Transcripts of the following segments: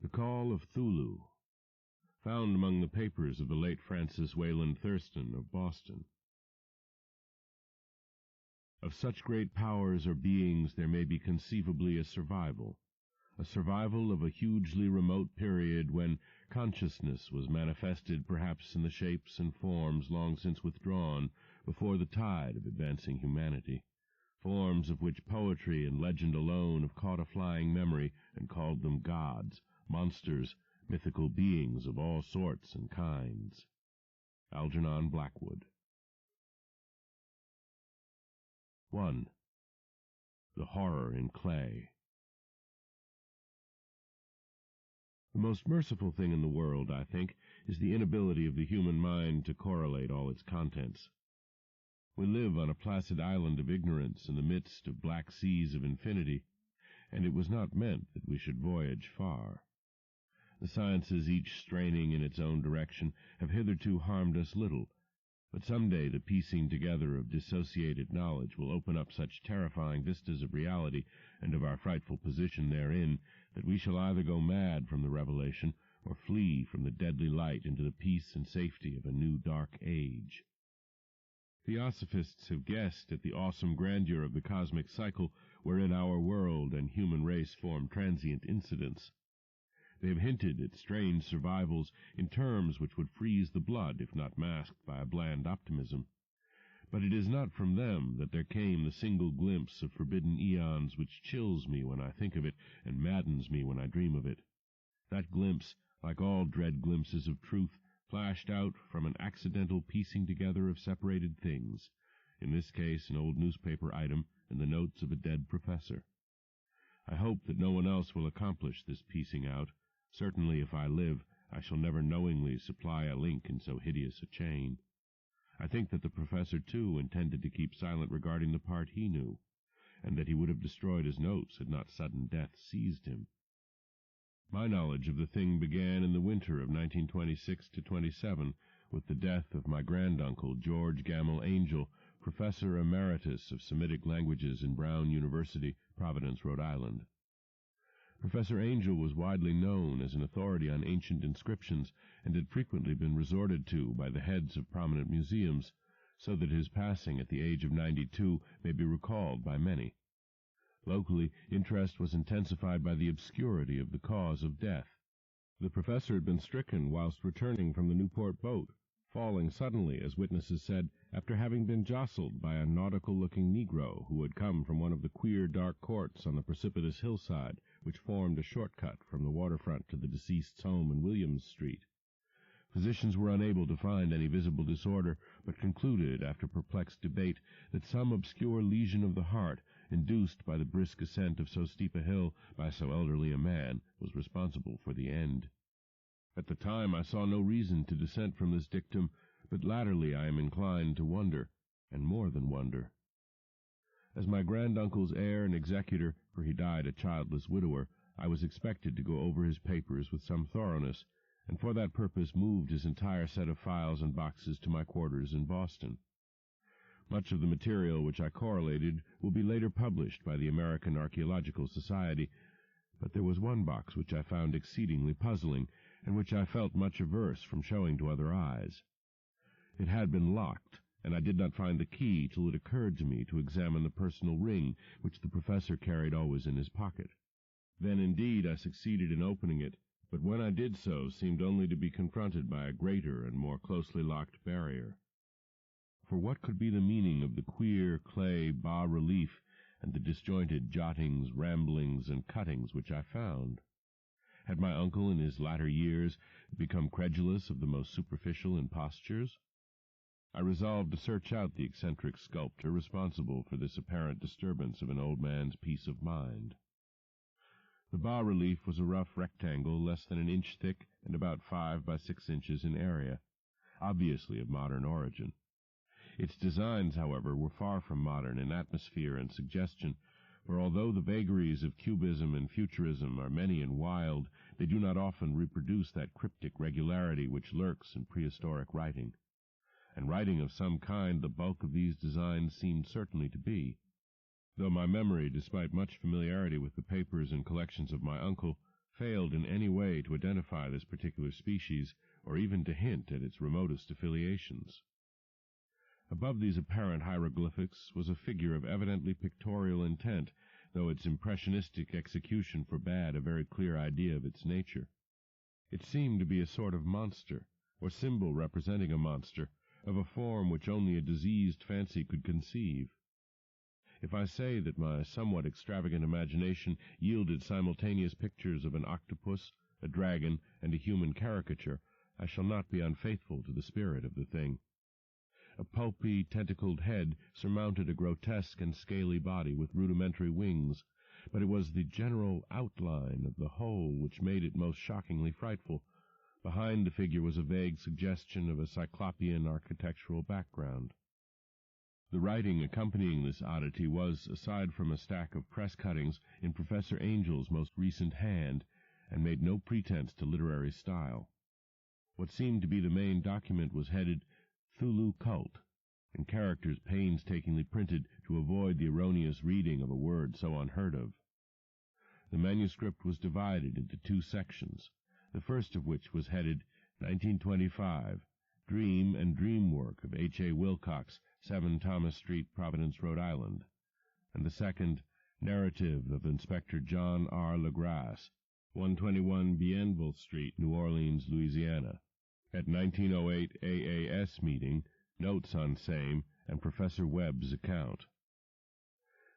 The Call of Cthulhu, found among the papers of the late Francis Wayland Thurston of Boston. Of such great powers or beings there may be conceivably a survival of a hugely remote period when consciousness was manifested perhaps in the shapes and forms long since withdrawn before the tide of advancing humanity, forms of which poetry and legend alone have caught a flying memory and called them gods, monsters, mythical beings of all sorts and kinds. Algernon Blackwood. 1. The Horror in Clay. The most merciful thing in the world, I think, is the inability of the human mind to correlate all its contents. We live on a placid island of ignorance in the midst of black seas of infinity, and it was not meant that we should voyage far. The sciences, each straining in its own direction, have hitherto harmed us little, but some day the piecing together of dissociated knowledge will open up such terrifying vistas of reality and of our frightful position therein that we shall either go mad from the revelation or flee from the deadly light into the peace and safety of a new dark age. Theosophists have guessed at the awesome grandeur of the cosmic cycle wherein our world and human race form transient incidents. They have hinted at strange survivals in terms which would freeze the blood if not masked by a bland optimism. But it is not from them that there came the single glimpse of forbidden eons which chills me when I think of it and maddens me when I dream of it. That glimpse, like all dread glimpses of truth, flashed out from an accidental piecing together of separated things, in this case an old newspaper item and the notes of a dead professor. I hope that no one else will accomplish this piecing out. Certainly, if I live, I shall never knowingly supply a link in so hideous a chain. I think that the professor, too, intended to keep silent regarding the part he knew, and that he would have destroyed his notes had not sudden death seized him. My knowledge of the thing began in the winter of 1926-27 with the death of my granduncle, George Gamble Angel, Professor Emeritus of Semitic Languages in Brown University, Providence, Rhode Island. Professor Angel was widely known as an authority on ancient inscriptions and had frequently been resorted to by the heads of prominent museums, so that his passing at the age of 92 may be recalled by many. Locally, interest was intensified by the obscurity of the cause of death. The professor had been stricken whilst returning from the Newport boat, falling suddenly, as witnesses said, after having been jostled by a nautical-looking Negro who had come from one of the queer dark courts on the precipitous hillside which formed a shortcut from the waterfront to the deceased's home in Williams Street. Physicians were unable to find any visible disorder, but concluded, after perplexed debate, that some obscure lesion of the heart, induced by the brisk ascent of so steep a hill by so elderly a man, was responsible for the end. At the time I saw no reason to dissent from this dictum, but latterly I am inclined to wonder, and more than wonder. As my granduncle's heir and executor, for he died a childless widower, I was expected to go over his papers with some thoroughness, and for that purpose moved his entire set of files and boxes to my quarters in Boston. Much of the material which I correlated will be later published by the American Archaeological Society, but there was one box which I found exceedingly puzzling, and which I felt much averse from showing to other eyes. It had been locked, and I did not find the key till it occurred to me to examine the personal ring which the professor carried always in his pocket. Then indeed I succeeded in opening it, but when I did so seemed only to be confronted by a greater and more closely locked barrier. For what could be the meaning of the queer clay bas-relief and the disjointed jottings, ramblings, and cuttings which I found? Had my uncle in his latter years become credulous of the most superficial impostures? I resolved to search out the eccentric sculptor responsible for this apparent disturbance of an old man's peace of mind. The bas-relief was a rough rectangle less than an inch thick and about 5 by 6 inches in area, obviously of modern origin. Its designs, however, were far from modern in atmosphere and suggestion, for although the vagaries of cubism and futurism are many and wild, they do not often reproduce that cryptic regularity which lurks in prehistoric writing. And writing of some kind the bulk of these designs seemed certainly to be, though my memory, despite much familiarity with the papers and collections of my uncle, failed in any way to identify this particular species, or even to hint at its remotest affiliations. Above these apparent hieroglyphics was a figure of evidently pictorial intent, though its impressionistic execution forbade a very clear idea of its nature. It seemed to be a sort of monster, or symbol representing a monster, of a form which only a diseased fancy could conceive. If I say that my somewhat extravagant imagination yielded simultaneous pictures of an octopus, a dragon, and a human caricature, I shall not be unfaithful to the spirit of the thing. A pulpy, tentacled head surmounted a grotesque and scaly body with rudimentary wings, but it was the general outline of the whole which made it most shockingly frightful. Behind the figure was a vague suggestion of a cyclopean architectural background. The writing accompanying this oddity was, aside from a stack of press cuttings, in Professor Angel's most recent hand, and made no pretense to literary style. What seemed to be the main document was headed Cthulhu Cult, in characters painstakingly printed to avoid the erroneous reading of a word so unheard of. The manuscript was divided into two sections, the first of which was headed 1925, Dream and Dream Work of H.A. Wilcox, 7 Thomas Street, Providence, Rhode Island, and the second, Narrative of Inspector John R. Legrasse, 121 Bienville Street, New Orleans, Louisiana. At 1908 AAS meeting, notes on same, and Professor Webb's account.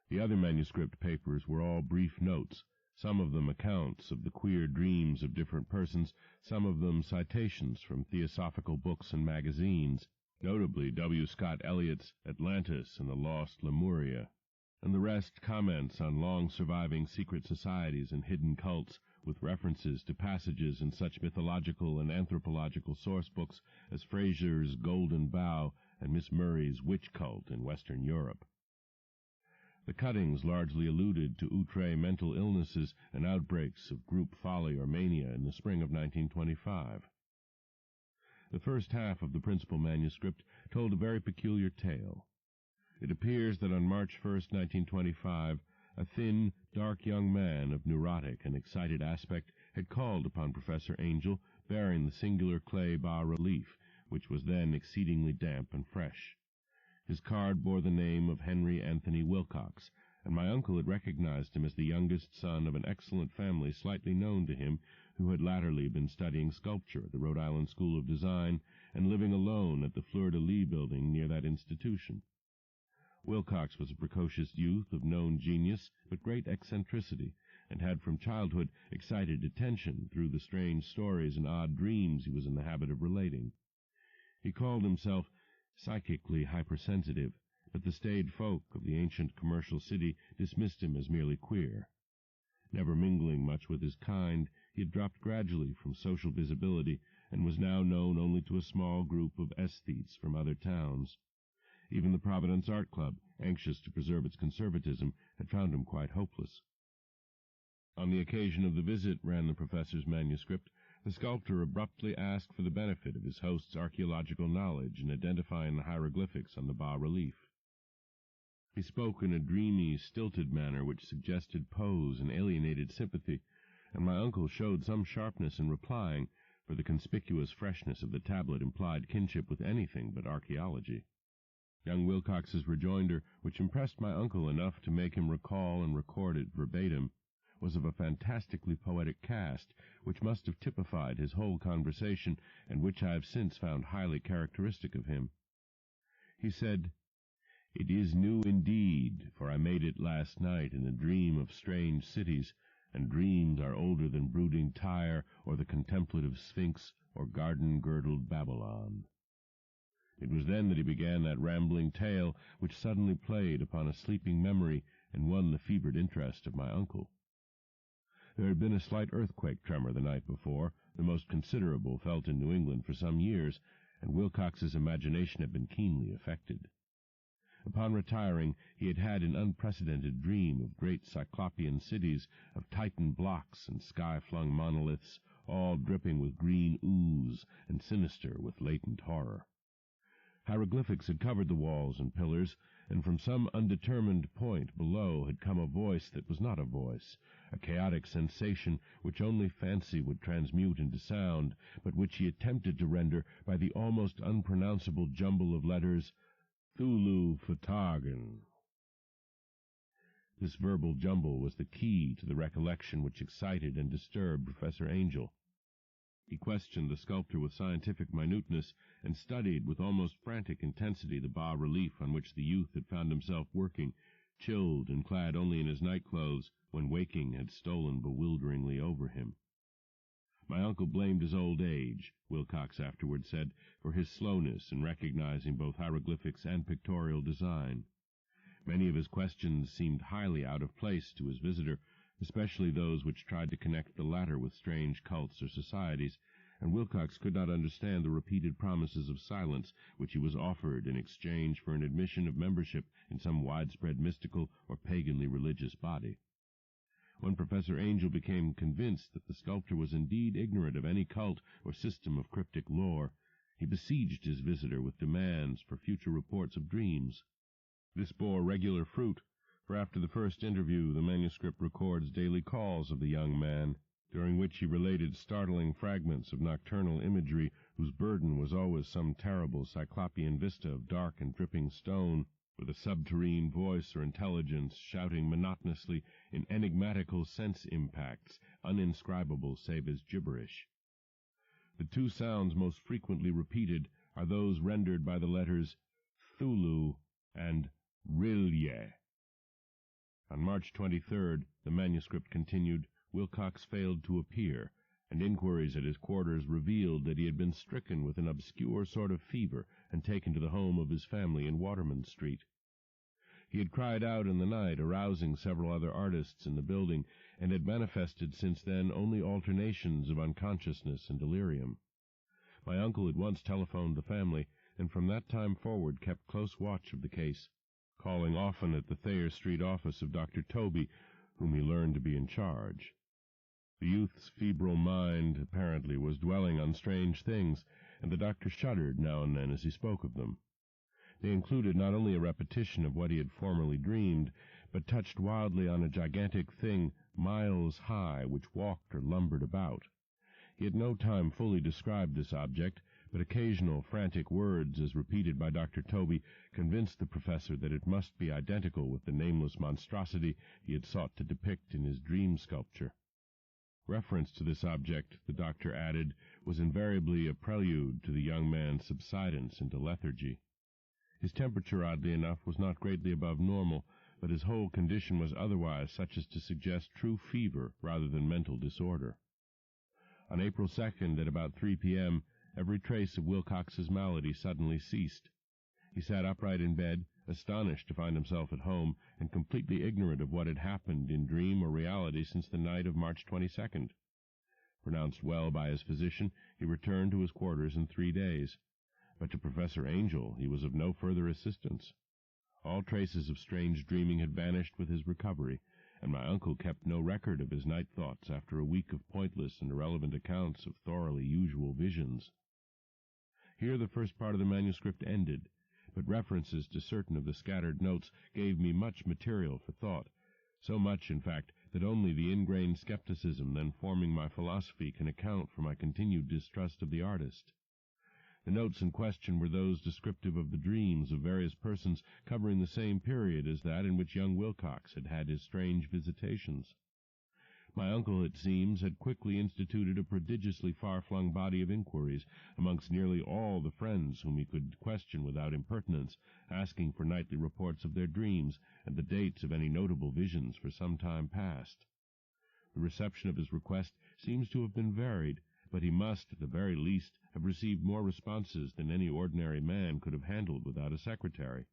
The other manuscript papers were all brief notes, some of them accounts of the queer dreams of different persons, some of them citations from theosophical books and magazines, notably W. Scott Eliot's Atlantis and the Lost Lemuria, and the rest comments on long-surviving secret societies and hidden cults, with references to passages in such mythological and anthropological source books as Fraser's Golden Bough and Miss Murray's Witch Cult in Western Europe. The cuttings largely alluded to outre mental illnesses and outbreaks of group folly or mania in the spring of 1925. The first half of the principal manuscript told a very peculiar tale. It appears that on March 1, 1925, a thin, dark young man of neurotic and excited aspect had called upon Professor Angel, bearing the singular clay bas-relief, which was then exceedingly damp and fresh. His card bore the name of Henry Anthony Wilcox, and my uncle had recognized him as the youngest son of an excellent family slightly known to him, who had latterly been studying sculpture at the Rhode Island School of Design and living alone at the Fleur-de-Lis building near that institution. Wilcox was a precocious youth of known genius, but great eccentricity, and had from childhood excited attention through the strange stories and odd dreams he was in the habit of relating. He called himself psychically hypersensitive, but the staid folk of the ancient commercial city dismissed him as merely queer. Never mingling much with his kind, he had dropped gradually from social visibility, and was now known only to a small group of aesthetes from other towns. Even the Providence Art Club, anxious to preserve its conservatism, had found him quite hopeless. On the occasion of the visit, ran the professor's manuscript, the sculptor abruptly asked for the benefit of his host's archaeological knowledge in identifying the hieroglyphics on the bas-relief. He spoke in a dreamy, stilted manner which suggested pose and alienated sympathy, and my uncle showed some sharpness in replying, for the conspicuous freshness of the tablet implied kinship with anything but archaeology. Young Wilcox's rejoinder, which impressed my uncle enough to make him recall and record it verbatim, was of a fantastically poetic cast, which must have typified his whole conversation, and which I have since found highly characteristic of him. He said, "It is new indeed, for I made it last night in a dream of strange cities, and dreams are older than brooding Tyre, or the contemplative Sphinx, or garden-girdled Babylon." It was then that he began that rambling tale which suddenly played upon a sleeping memory and won the fevered interest of my uncle. There had been a slight earthquake tremor the night before, the most considerable felt in New England for some years, and Wilcox's imagination had been keenly affected. Upon retiring, he had had an unprecedented dream of great cyclopean cities, of Titan blocks and sky-flung monoliths, all dripping with green ooze and sinister with latent horror. Hieroglyphics had covered the walls and pillars, and from some undetermined point below had come a voice that was not a voice, a chaotic sensation which only fancy would transmute into sound, but which he attempted to render by the almost unpronounceable jumble of letters, Cthulhu Fatagan. This verbal jumble was the key to the recollection which excited and disturbed Professor Angel. He questioned the sculptor with scientific minuteness, and studied with almost frantic intensity the bas-relief on which the youth had found himself working, chilled and clad only in his night-clothes, when waking had stolen bewilderingly over him. My uncle blamed his old age, Wilcox afterward said, for his slowness in recognizing both hieroglyphics and pictorial design. Many of his questions seemed highly out of place to his visitor, especially those which tried to connect the latter with strange cults or societies, and Wilcox could not understand the repeated promises of silence which he was offered in exchange for an admission of membership in some widespread mystical or paganly religious body. When Professor Angel became convinced that the sculptor was indeed ignorant of any cult or system of cryptic lore, he besieged his visitor with demands for future reports of dreams. This bore regular fruit, for after the first interview the manuscript records daily calls of the young man, during which he related startling fragments of nocturnal imagery whose burden was always some terrible cyclopean vista of dark and dripping stone, with a subterrene voice or intelligence shouting monotonously in enigmatical sense-impacts, uninscribable save as gibberish. The two sounds most frequently repeated are those rendered by the letters Cthulhu and Rilye. On March 23rd, the manuscript continued, Wilcox failed to appear, and inquiries at his quarters revealed that he had been stricken with an obscure sort of fever and taken to the home of his family in Waterman Street. He had cried out in the night, arousing several other artists in the building, and had manifested since then only alternations of unconsciousness and delirium. My uncle had once telephoned the family, and from that time forward kept close watch of the case, calling often at the Thayer Street office of Dr. Toby, whom he learned to be in charge. The youth's febrile mind, apparently, was dwelling on strange things, and the doctor shuddered now and then as he spoke of them. They included not only a repetition of what he had formerly dreamed, but touched wildly on a gigantic thing miles high which walked or lumbered about. He at no time fully described this object, but occasional frantic words, as repeated by Dr. Toby, convinced the professor that it must be identical with the nameless monstrosity he had sought to depict in his dream sculpture. Reference to this object, the doctor added, was invariably a prelude to the young man's subsidence into lethargy. His temperature, oddly enough, was not greatly above normal, but his whole condition was otherwise such as to suggest true fever rather than mental disorder. On April 2nd, at about 3 p.m., every trace of Wilcox's malady suddenly ceased. He sat upright in bed, astonished to find himself at home, and completely ignorant of what had happened in dream or reality since the night of March 22nd. Pronounced well by his physician, he returned to his quarters in 3 days. But to Professor Angel he was of no further assistance. All traces of strange dreaming had vanished with his recovery, and my uncle kept no record of his night thoughts after a week of pointless and irrelevant accounts of thoroughly usual visions. Here the first part of the manuscript ended, but references to certain of the scattered notes gave me much material for thought, so much, in fact, that only the ingrained skepticism then forming my philosophy can account for my continued distrust of the artist. The notes in question were those descriptive of the dreams of various persons covering the same period as that in which young Wilcox had had his strange visitations. My uncle, it seems, had quickly instituted a prodigiously far-flung body of inquiries amongst nearly all the friends whom he could question without impertinence, asking for nightly reports of their dreams and the dates of any notable visions for some time past. The reception of his request seems to have been varied, but he must, at the very least, have received more responses than any ordinary man could have handled without a secretary.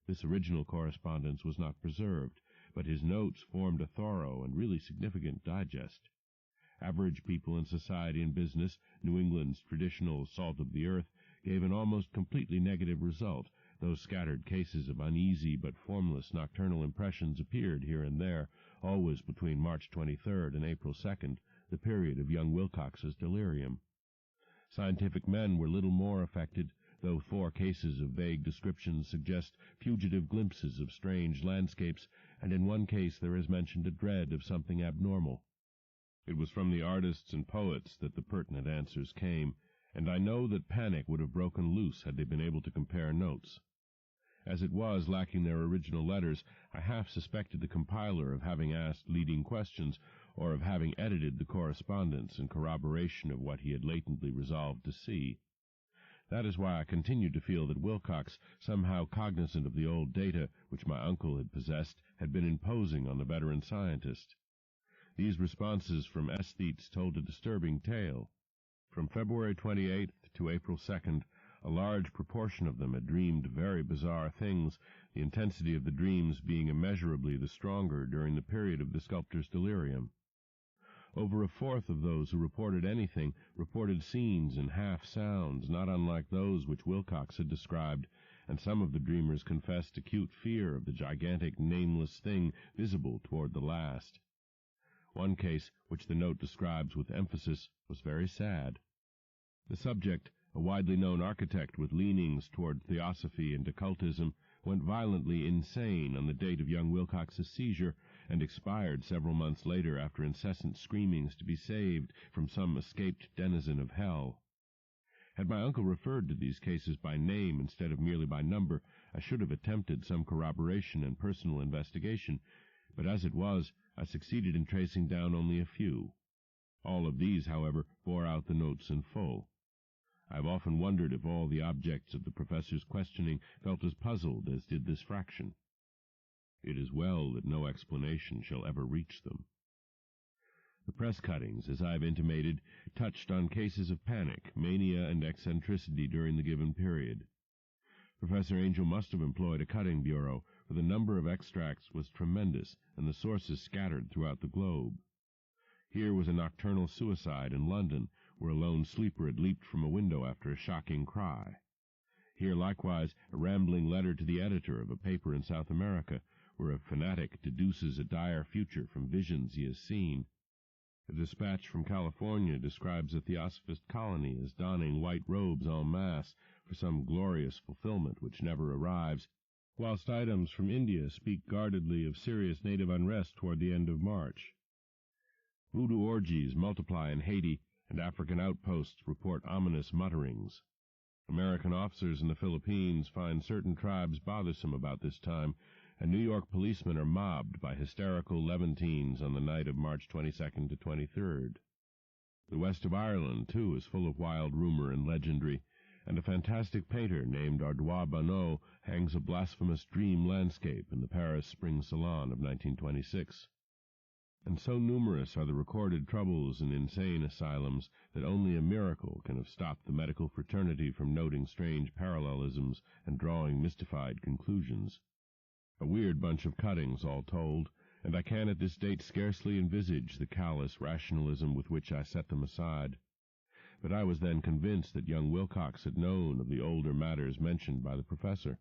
This original correspondence was not preserved, but his notes formed a thorough and really significant digest. Average people in society and business, New England's traditional salt of the earth, gave an almost completely negative result, though scattered cases of uneasy but formless nocturnal impressions appeared here and there, always between March 23rd and April 2nd, the period of young Wilcox's delirium. Scientific men were little more affected, though 4 cases of vague descriptions suggest fugitive glimpses of strange landscapes, and in one case there is mentioned a dread of something abnormal. It was from the artists and poets that the pertinent answers came, and I know that panic would have broken loose had they been able to compare notes. As it was, lacking their original letters, I half suspected the compiler of having asked leading questions, or of having edited the correspondence in corroboration of what he had latently resolved to see. That is why I continued to feel that Wilcox, somehow cognizant of the old data which my uncle had possessed, had been imposing on the veteran scientist. These responses from aesthetes told a disturbing tale. From February 28th to April 2nd, a large proportion of them had dreamed very bizarre things, the intensity of the dreams being immeasurably the stronger during the period of the sculptor's delirium. Over a fourth of those who reported anything reported scenes and half-sounds not unlike those which Wilcox had described, and some of the dreamers confessed acute fear of the gigantic nameless thing visible toward the last. One case, which the note describes with emphasis, was very sad. The subject, a widely known architect with leanings toward theosophy and occultism, went violently insane on the date of young Wilcox's seizure, and expired several months later after incessant screamings to be saved from some escaped denizen of hell. Had my uncle referred to these cases by name instead of merely by number, I should have attempted some corroboration and personal investigation, but as it was, I succeeded in tracing down only a few. All of these, however, bore out the notes in full. I have often wondered if all the objects of the professor's questioning felt as puzzled as did this fraction. It is well that no explanation shall ever reach them. The press cuttings, as I have intimated, touched on cases of panic, mania, and eccentricity during the given period. Professor Angel must have employed a cutting bureau, for the number of extracts was tremendous, and the sources scattered throughout the globe. Here was a nocturnal suicide in London, where a lone sleeper had leaped from a window after a shocking cry. Here, likewise, a rambling letter to the editor of a paper in South America, where a fanatic deduces a dire future from visions he has seen. A dispatch from California describes a theosophist colony as donning white robes en masse for some glorious fulfillment which never arrives, whilst items from India speak guardedly of serious native unrest toward the end of March. Voodoo orgies multiply in Haiti, and African outposts report ominous mutterings. American officers in the Philippines find certain tribes bothersome about this time, and New York policemen are mobbed by hysterical Levantines on the night of March 22nd to 23rd. The west of Ireland, too, is full of wild rumor and legendary, and a fantastic painter named Ardois Bonneau hangs a blasphemous dream landscape in the Paris Spring Salon of 1926. And so numerous are the recorded troubles in insane asylums that only a miracle can have stopped the medical fraternity from noting strange parallelisms and drawing mystified conclusions. A weird bunch of cuttings, all told, and I can at this date scarcely envisage the callous rationalism with which I set them aside. But I was then convinced that young Wilcox had known of the older matters mentioned by the professor.